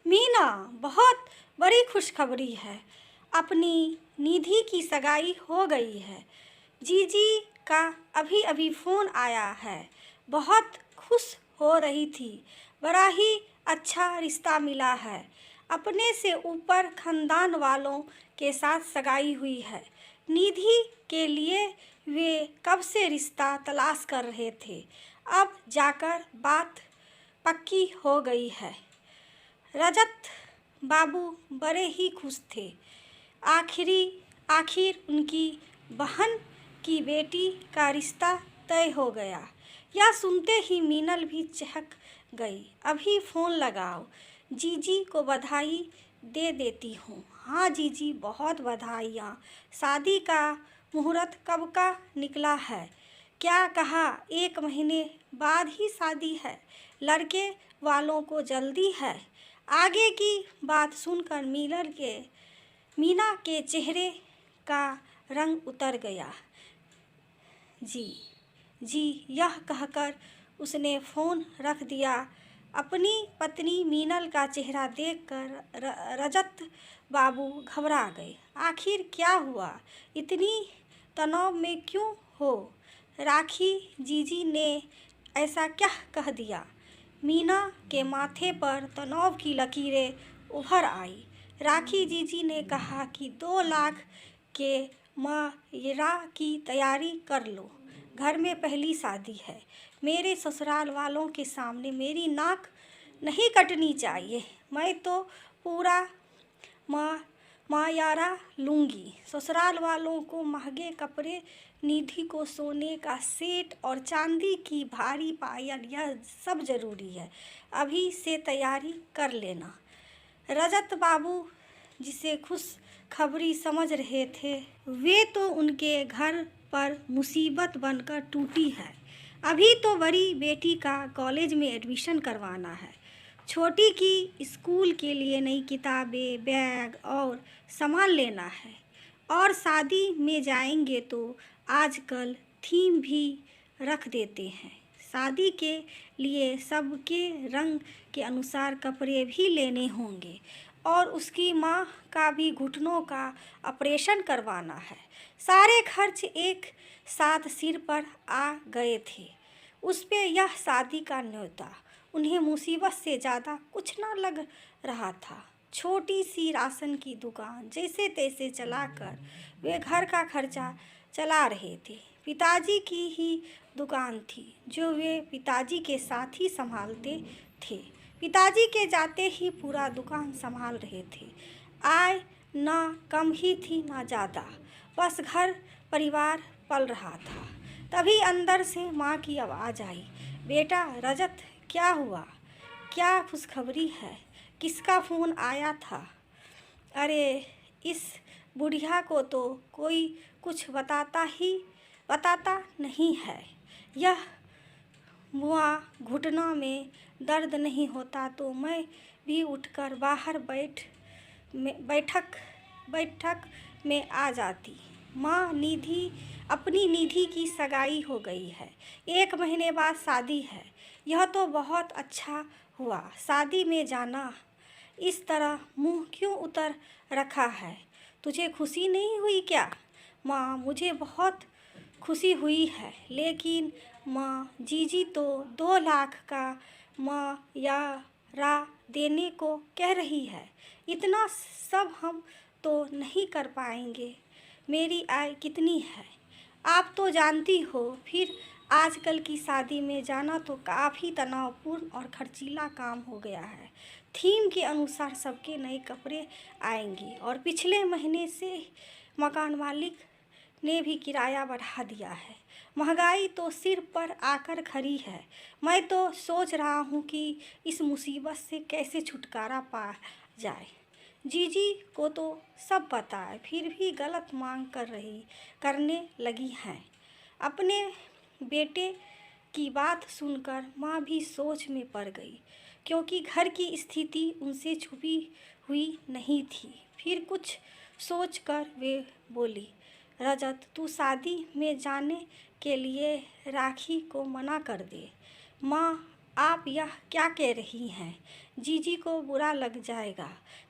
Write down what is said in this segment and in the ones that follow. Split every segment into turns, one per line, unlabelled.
मीना, बहुत बड़ी खुशखबरी है। अपनी निधि की सगाई हो गई है। जीजी का अभी अभी फ़ोन आया है। बहुत खुश हो रही थी। बड़ा ही अच्छा रिश्ता मिला है। अपने से ऊपर खानदान वालों के साथ सगाई हुई है। निधि के लिए वे कब से रिश्ता तलाश कर रहे थे। अब जाकर बात पक्की हो गई है। रजत बाबू बड़े ही खुश थे। आखिर उनकी बहन की बेटी का रिश्ता तय हो गया। यह सुनते ही मीनल भी चहक गई। अभी फ़ोन लगाओ, जीजी को बधाई दे देती हूँ। हाँ जीजी, बहुत बधाइयाँ। शादी का मुहूर्त कब का निकला है? क्या कहा? 1 महीने बाद ही शादी है। लड़के वालों को जल्दी है। आगे की बात सुनकर मीना के चेहरे का रंग उतर गया। जी, यह कहकर उसने फ़ोन रख दिया। अपनी पत्नी मीनल का चेहरा देखकर रजत बाबू घबरा गए। आखिर क्या हुआ? इतनी तनाव में क्यों हो? राखी जीजी ने ऐसा क्या कह दिया? मीना के माथे पर तनाव की लकीरें उभर आई। राखी जीजी ने कहा कि 2 लाख के मायरा की तैयारी कर लो। घर में पहली शादी है। मेरे ससुराल वालों के सामने मेरी नाक नहीं कटनी चाहिए। मैं तो पूरा मायारा लूँगी। ससुराल वालों को महंगे कपड़े, निधि को सोने का सेट और चांदी की भारी पायल, यह सब ज़रूरी है। अभी से तैयारी कर लेना। रजत बाबू जिसे खुशखबरी समझ रहे थे, वे तो उनके घर पर मुसीबत बनकर टूटी है। अभी तो बड़ी बेटी का कॉलेज में एडमिशन करवाना है। छोटी की स्कूल के लिए नई किताबें, बैग और सामान लेना है। और शादी में जाएंगे तो आजकल थीम भी रख देते हैं। शादी के लिए सबके रंग के अनुसार कपड़े भी लेने होंगे। और उसकी माँ का भी घुटनों का ऑपरेशन करवाना है। सारे खर्च एक साथ सिर पर आ गए थे। उस पे यह शादी का न्योता उन्हें मुसीबत से ज़्यादा कुछ न लग रहा था। छोटी सी राशन की दुकान जैसे तैसे चलाकर वे घर का खर्चा चला रहे थे। पिताजी की ही दुकान थी जो वे पिताजी के साथ ही संभालते थे। पिताजी के जाते ही पूरा दुकान संभाल रहे थे। आय ना कम ही थी ना ज़्यादा, बस घर परिवार पल रहा था। तभी अंदर से माँ की आवाज़ आई, बेटा रजत, क्या हुआ? क्या खुशखबरी है? किसका फ़ोन आया था? अरे, इस बुढ़िया को तो कोई कुछ बताता नहीं है। यह मुआ घुटना में दर्द नहीं होता तो मैं भी उठकर बाहर बैठक में आ जाती। माँ, अपनी निधि की सगाई हो गई है। 1 महीने बाद शादी है। यह तो बहुत अच्छा हुआ। शादी में जाना। इस तरह मुंह क्यों उतर रखा है? तुझे खुशी नहीं हुई क्या? माँ, मुझे बहुत खुशी हुई है, लेकिन माँ, जीजी तो 2 लाख का मायारा देने को कह रही है। इतना सब हम तो नहीं कर पाएंगे। मेरी आय कितनी है आप तो जानती हो। फिर आजकल की शादी में जाना तो काफ़ी तनावपूर्ण और खर्चीला काम हो गया है। थीम के अनुसार सबके नए कपड़े आएंगे और पिछले महीने से मकान मालिक ने भी किराया बढ़ा दिया है। महंगाई तो सिर पर आकर खड़ी है। मैं तो सोच रहा हूँ कि इस मुसीबत से कैसे छुटकारा पा जाए। जीजी को तो सब पता है, फिर भी गलत मांग करने लगी हैं। अपने बेटे की बात सुनकर माँ भी सोच में पड़ गई, क्योंकि घर की स्थिति उनसे छुपी हुई नहीं थी। फिर कुछ सोचकर वे बोली, रजत, तू शादी में जाने के लिए राखी को मना कर दे। माँ, आप यह क्या कह रही हैं? जीजी को बुरा लग जाएगा।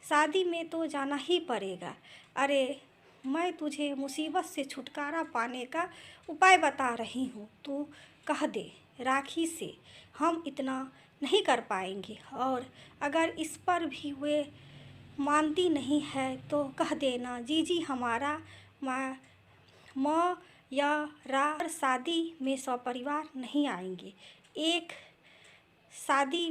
शादी में तो जाना ही पड़ेगा। अरे, मैं तुझे मुसीबत से छुटकारा पाने का उपाय बता रही हूँ, तू कह दे राखी से हम इतना नहीं कर पाएंगे, और अगर इस पर भी वे मानती नहीं है तो कह देना जीजी हमारा या शादी में सपरिवार नहीं आएंगे। एक शादी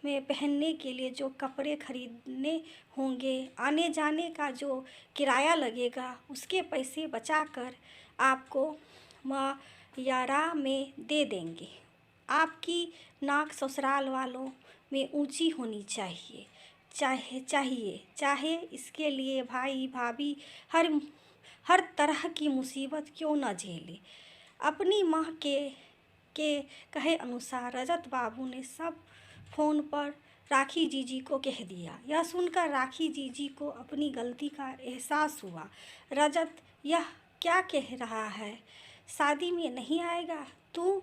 में पहनने के लिए जो कपड़े खरीदने होंगे, आने जाने का जो किराया लगेगा, उसके पैसे बचाकर आपको मायरा में दे देंगे। आपकी नाक ससुराल वालों में ऊंची होनी चाहिए। चाहे इसके लिए भाई भाभी हर तरह की मुसीबत क्यों न झेले। अपनी माँ के कहे अनुसार रजत बाबू ने सब फ़ोन पर राखी जीजी को कह दिया। यह सुनकर राखी जीजी को अपनी गलती का एहसास हुआ। रजत यह क्या कह रहा है? शादी में नहीं आएगा? तू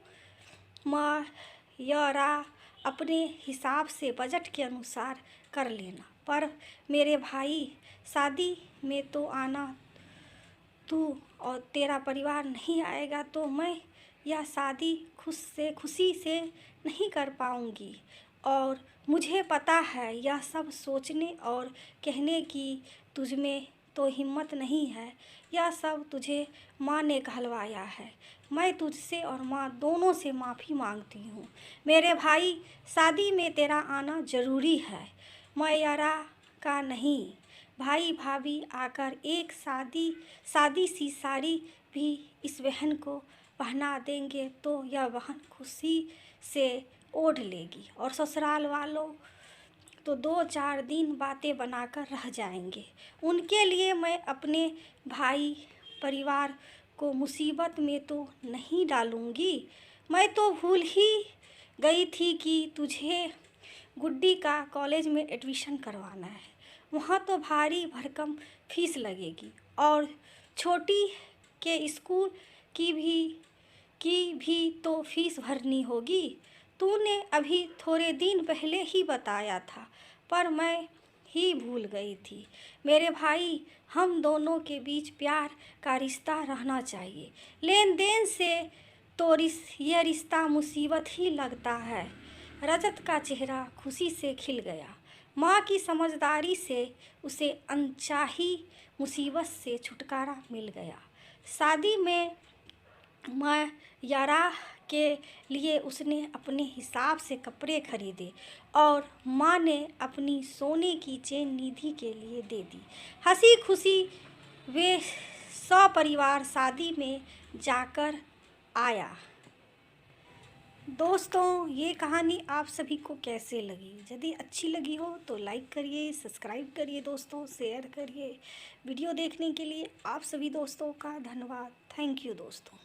मायरा अपने हिसाब से बजट के अनुसार कर लेना, पर मेरे भाई शादी में तो आना तू और तेरा परिवार नहीं आएगा तो मैं यह शादी खुशी से नहीं कर पाऊँगी। और मुझे पता है यह सब सोचने और कहने की तुझमें तो हिम्मत नहीं है। यह सब तुझे माँ ने कहलवाया है। मैं तुझसे और माँ दोनों से माफ़ी मांगती हूँ। मेरे भाई, शादी में तेरा आना ज़रूरी है, मायरा का नहीं। भाई भाभी आकर एक सादी सी साड़ी भी इस बहन को पहना देंगे तो यह बहन खुशी से ओढ़ लेगी, और ससुराल वालों तो 2-4 दिन बातें बनाकर रह जाएंगे। उनके लिए मैं अपने भाई परिवार को मुसीबत में तो नहीं डालूंगी। मैं तो भूल ही गई थी कि तुझे गुड्डी का कॉलेज में एडमिशन करवाना है। वहाँ तो भारी भरकम फीस लगेगी, और छोटी के स्कूल की भी तो फीस भरनी होगी। तूने अभी थोड़े दिन पहले ही बताया था, पर मैं ही भूल गई थी। मेरे भाई, हम दोनों के बीच प्यार का रिश्ता रहना चाहिए। लेन देन से तो ये रिश्ता मुसीबत ही लगता है। रजत का चेहरा खुशी से खिल गया। माँ की समझदारी से उसे अनचाही मुसीबत से छुटकारा मिल गया। शादी में मायरा के लिए उसने अपने हिसाब से कपड़े खरीदे, और माँ ने अपनी सोने की चेन निधि के लिए दे दी। हंसी खुशी वे सपरिवार शादी में जाकर आया। दोस्तों, ये कहानी आप सभी को कैसे लगी? यदि अच्छी लगी हो तो लाइक करिए, सब्सक्राइब करिए दोस्तों, शेयर करिए। वीडियो देखने के लिए आप सभी दोस्तों का धन्यवाद। थैंक यू दोस्तों।